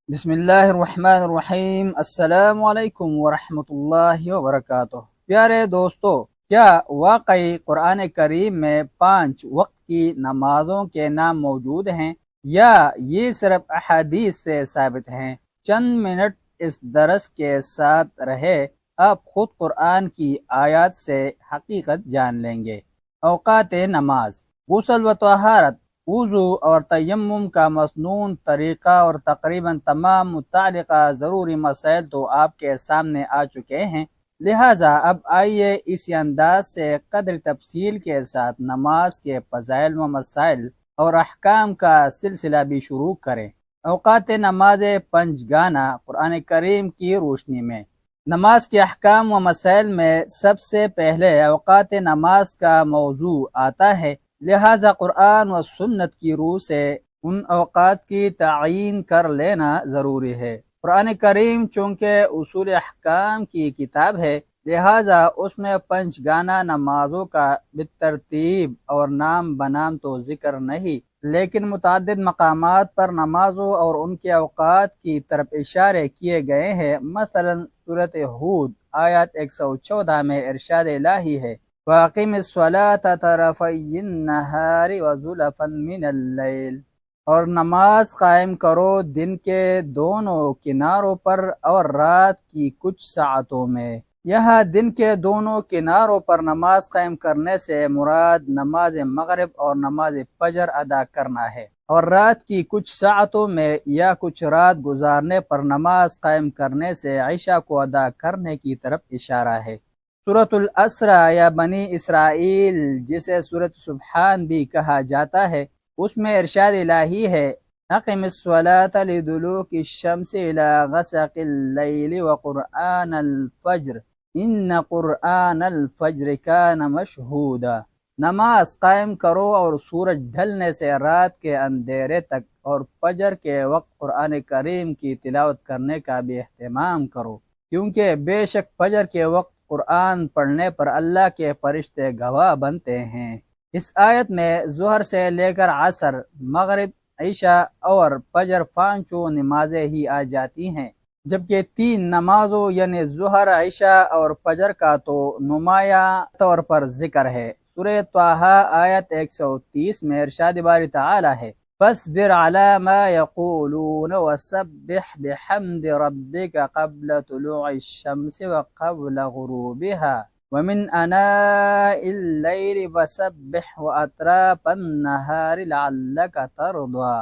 بسم اللہ الرحمن الرحیم۔ السلام علیکم ورحمۃ اللہ وبرکاتہ۔ پیارے دوستو، کیا واقعی قرآن کریم میں 5 وقت کی نمازوں کے نام موجود ہیں یا یہ صرف احادیث سے ثابت ہیں؟ چند منٹ اس درس کے ساتھ رہے، آپ خود قرآن کی آیات سے حقیقت جان لیں گے۔ اوقات نماز: غسل و طہارت، وضو اور تیمم کا مسنون طریقہ اور تقریباً تمام متعلقہ ضروری مسائل تو آپ کے سامنے آ چکے ہیں، لہٰذا اب آئیے اسی انداز سے قدر تفصیل کے ساتھ نماز کے فضائل و مسائل اور احکام کا سلسلہ بھی شروع کریں۔ اوقات نماز پنجگانہ قرآن کریم کی روشنی میں۔ نماز کے احکام و مسائل میں سب سے پہلے اوقات نماز کا موضوع آتا ہے، لہٰذا قرآن و سنت کی روح سے ان اوقات کی تعیین کر لینا ضروری ہے۔ قرآن کریم چونکہ اصول احکام کی کتاب ہے، لہٰذا اس میں پنجگانہ نمازوں کا بالترتیب اور نام بنام تو ذکر نہیں، لیکن متعدد مقامات پر نمازوں اور ان کے اوقات کی طرف اشارے کیے گئے ہیں۔ مثلا سورۃ ہود آیات 114 میں ارشاد الہی ہے، وَأَقِمِ الصَّلَاةَ طَرَفَيِ النَّهَارِ وَزُلَفًا مِّنَ اللَّيْلِ، اور نماز قائم کرو دن کے دونوں کناروں پر اور رات کی کچھ ساعتوں میں۔ یہاں دن کے دونوں کناروں پر نماز قائم کرنے سے مراد نماز مغرب اور نماز فجر ادا کرنا ہے، اور رات کی کچھ ساعتوں میں یا کچھ رات گزارنے پر نماز قائم کرنے سے عشاء کو ادا کرنے کی طرف اشارہ ہے۔ سورۃ الاسریٰ یا بنی اسرائیل، جسے سورۃ سبحان بھی کہا جاتا ہے، اس میں ارشاد الہی ہے، اقم الصلاة لدلوک الشمس الى غسق اللیل وقرآن الفجر ان قرآن الفجر کان مشہودا۔ نماز قائم کرو اور سورج ڈھلنے سے رات کے اندھیرے تک اور فجر کے وقت قرآن کریم کی تلاوت کرنے کا بھی اہتمام کرو، کیونکہ بے شک فجر کے وقت قرآن پڑھنے پر اللہ کے فرشتے گواہ بنتے ہیں۔ اس آیت میں ظہر سے لے کر عصر، مغرب، عشاء اور فجر پانچوں نمازیں ہی آ جاتی ہیں، جبکہ 3 نمازوں یعنی ظہر، عشاء اور فجر کا تو نمایاں طور پر ذکر ہے۔ سورہ طٰہٰ آیت 130 میں ارشاد باری تعالی ہے، فاصبر علی ما یقولون وسبح بحمد ربک قبل طلوع الشمس وقبل غروبها ومن آناء اللیل فسبح واطراف النہار لعلک ترضی۔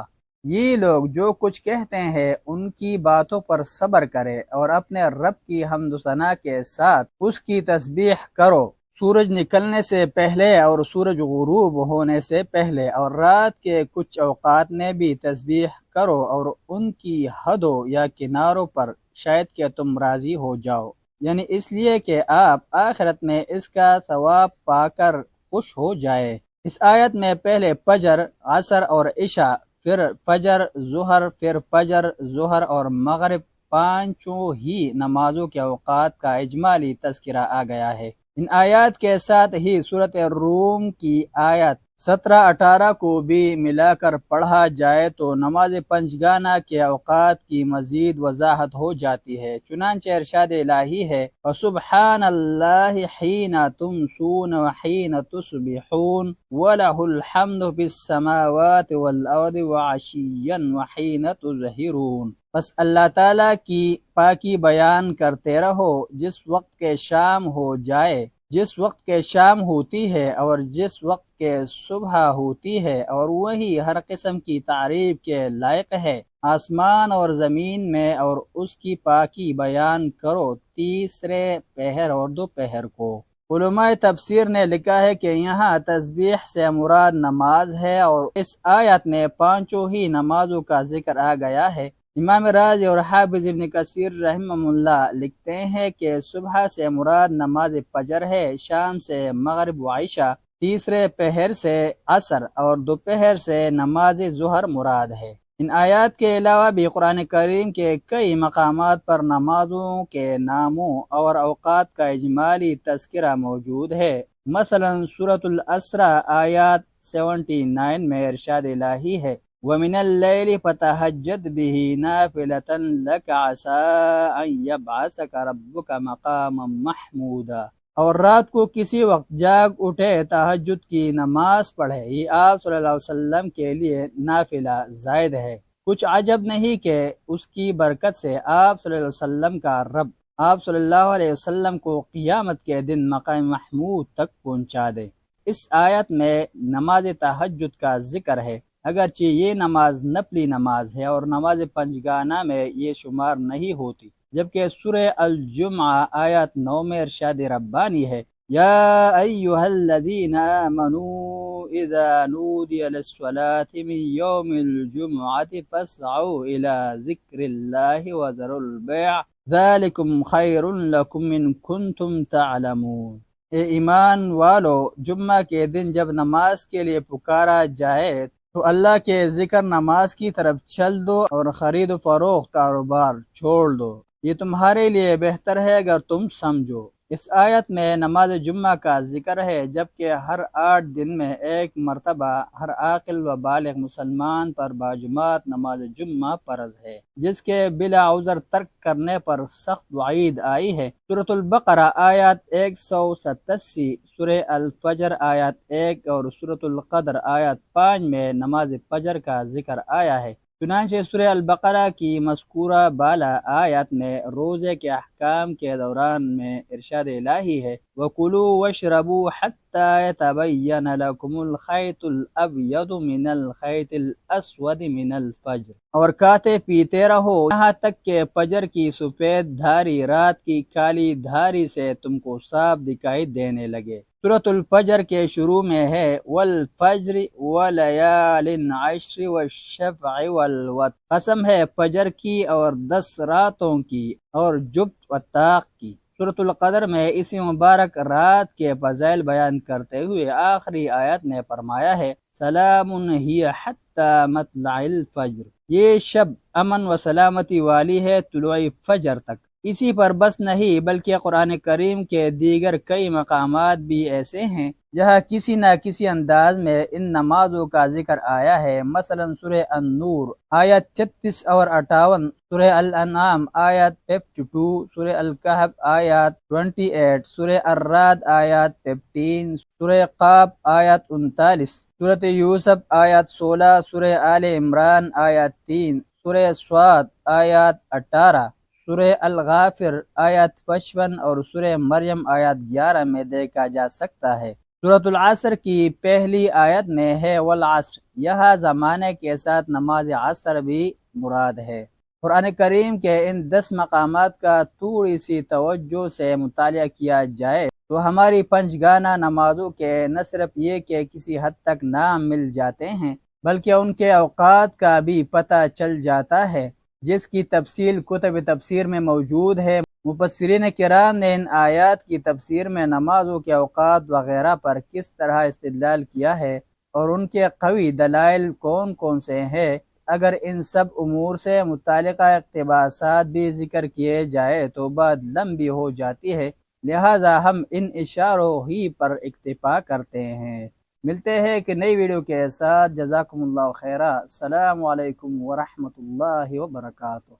یہ لوگ جو کچھ کہتے ہیں ان کی باتوں پر صبر کرے اور اپنے رب کی حمد و ثنا کے ساتھ اس کی تسبیح کرو، سورج نکلنے سے پہلے اور سورج غروب ہونے سے پہلے، اور رات کے کچھ اوقات میں بھی تسبیح کرو اور ان کی حدوں یا کناروں پر، شاید کہ تم راضی ہو جاؤ، یعنی اس لیے کہ آپ آخرت میں اس کا ثواب پا کر خوش ہو جائے۔ اس آیت میں پہلے فجر، عصر اور عشاء، پھر فجر، ظہر، پھر فجر، ظہر اور مغرب، پانچوں ہی نمازوں کے اوقات کا اجمالی تذکرہ آ گیا ہے۔ ان آیات کے ساتھ ہی سورۃ الروم کی آیات 17-18 کو بھی ملا کر پڑھا جائے تو نماز پنجگانہ کے اوقات کی مزید وضاحت ہو جاتی ہے۔ چنانچہ ارشاد الہی ہے، وَسُبْحَانَ اللَّهِ حِينَ تُمْسُونَ وَحِينَ تُصْبِحُونَ وَلَهُ الْحَمْدُ فِي السَّمَاوَاتِ وَالْأَرْضِ وَعَشِيًّا وَحِينَ تُظْهِرُونَ۔ بس اللہ تعالیٰ کی پاکی بیان کرتے رہو جس وقت کے شام ہو جائے، جس وقت کے شام ہوتی ہے اور جس وقت کے صبح ہوتی ہے، اور وہی ہر قسم کی تعریف کے لائق ہے آسمان اور زمین میں، اور اس کی پاکی بیان کرو تیسرے پہر اور دوپہر کو۔ علماء تفسیر نے لکھا ہے کہ یہاں تسبیح سے مراد نماز ہے، اور اس آیت میں پانچوں ہی نمازوں کا ذکر آ گیا ہے۔ امام رازی اور حافظ ابن کثیر رحمہ اللہ لکھتے ہیں کہ صبح سے مراد نماز فجر ہے، شام سے مغرب و عشاء، تیسرے پہر سے عصر اور دوپہر سے نماز ظہر مراد ہے۔ ان آیات کے علاوہ بھی قرآن کریم کے کئی مقامات پر نمازوں کے ناموں اور اوقات کا اجمالی تذکرہ موجود ہے۔ مثلا سورۃ الاسریٰ آیات 79 میں ارشاد الہی ہے، وَمِنَ اللَّيْلِ فَتَهَجَّدْ بِهِ نَافِلَةً لَكَ عَسَىٰ أَن يَبْعَثَكَ رَبُّكَ مَقَامًا مَحْمُودًا۔ اور رات کو کسی وقت جاگ اٹھے، تہجد کی نماز پڑھے، یہ آپ صلی اللہ علیہ وسلم کے لیے نافلہ زائد ہے۔ کچھ عجب نہیں کہ اس کی برکت سے آپ صلی اللہ علیہ وسلم کا رب آپ صلی اللہ علیہ وسلم کو قیامت کے دن مقام محمود تک پہنچا دے۔ اس آیت میں نماز تہجد کا ذکر ہے، اگرچہ یہ نماز نفلی نماز ہے اور نماز پنجگانہ میں یہ شمار نہیں ہوتی، جبکہ سورہ الجمعہ آیت 9 میں ارشاد ربانی ہے، یا ایہا الذین آمنوا اذا نودی للصلاة من یوم الجمعة فاسعوا الى ذکر اللہ وذروا البیع ذالکم خیر لکم ان کنتم تعلمون۔ اے ایمان والو، جمعہ کے دن جب نماز کے لیے پکارا جائے تو اللہ کے ذکر نماز کی طرف چل دو اور خرید و فروخت کاروبار چھوڑ دو، یہ تمہارے لیے بہتر ہے اگر تم سمجھو۔ اس آیت میں نماز جمعہ کا ذکر ہے، جبکہ ہر 8 دن میں ایک مرتبہ ہر عاقل و بالغ مسلمان پر باجماعت نماز جمعہ فرض ہے، جس کے بلا عذر ترک کرنے پر سخت وعید آئی ہے۔ سورۃ البقرہ آیات 187، سورہ الفجر آیات 1 اور سورۃ القدر آیات 5 میں نماز فجر کا ذکر آیا ہے۔ چنانچہ سورہ البقرہ کی مذکورہ بالا آیات میں روزے کے احکام کے دوران میں ارشاد الہی ہے، وَكُلُوا وَاشْرَبُوا حَتَّى يَتَبَيَّنَ لَكُمُ الْخَيْطُ الْأَبْيَضُ مِنَ الْخَيْطِ الْأَسْوَدِ مِنَ الْفَجْرِ، اور کھاتے پیتے رہو یہاں تک کہ فجر کی سفید دھاری رات کی کالی دھاری سے تم کو صاف دکھائی دینے لگے۔ سورۃ الفجر کے شروع میں ہے، والفجر وليال عشر والشفع والوتر، قسم ہے فجر کی اور 10 راتوں کی اور جفت و طاق کی۔ سورۃ القدر میں اسی مبارک رات کے فضائل بیان کرتے ہوئے آخری آیت میں فرمایا ہے، سلام ہی حتی مطلع الفجر، یہ شب امن و سلامتی والی ہے طلوع فجر تک۔ اسی پر بس نہیں بلکہ قرآن کریم کے دیگر کئی مقامات بھی ایسے ہیں جہاں کسی نہ کسی انداز میں ان نمازوں کا ذکر آیا ہے، مثلا سورہ النور آیت 36 اور 58، سورہ الانعام آیت 52، سورہ الکہف آیت 28، سورہ الرعد آیت 15، سورہ قاف آیت 39، سورہ یوسف آیت 16، سورہ آل عمران آیت 3، سورہ صاد آیت 18، سورہ الغافر آیت 55 اور سورہ مریم آیت 11 میں دیکھا جا سکتا ہے۔ سورۃ العصر کی پہلی آیت میں ہے، والعصر، یہاں زمانے کے ساتھ نماز عصر بھی مراد ہے۔ قرآن کریم کے ان 10 مقامات کا تھوڑی سی توجہ سے مطالعہ کیا جائے تو ہماری پنجگانہ نمازوں کے نہ صرف یہ کہ کسی حد تک نام مل جاتے ہیں بلکہ ان کے اوقات کا بھی پتہ چل جاتا ہے، جس کی تفصیل کتب تفسیر میں موجود ہے۔ مفسرین کرام نے ان آیات کی تفسیر میں نمازوں کے اوقات وغیرہ پر کس طرح استدلال کیا ہے اور ان کے قوی دلائل کون کون سے ہیں، اگر ان سب امور سے متعلقہ اقتباسات بھی ذکر کیے جائے تو بات لمبی ہو جاتی ہے، لہٰذا ہم ان اشاروں ہی پر اکتفا کرتے ہیں۔ ملتے ہیں ایک نئی ویڈیو کے ساتھ، جزاکم اللہ خیرہ، السلام علیکم ورحمۃ اللہ وبرکاتہ۔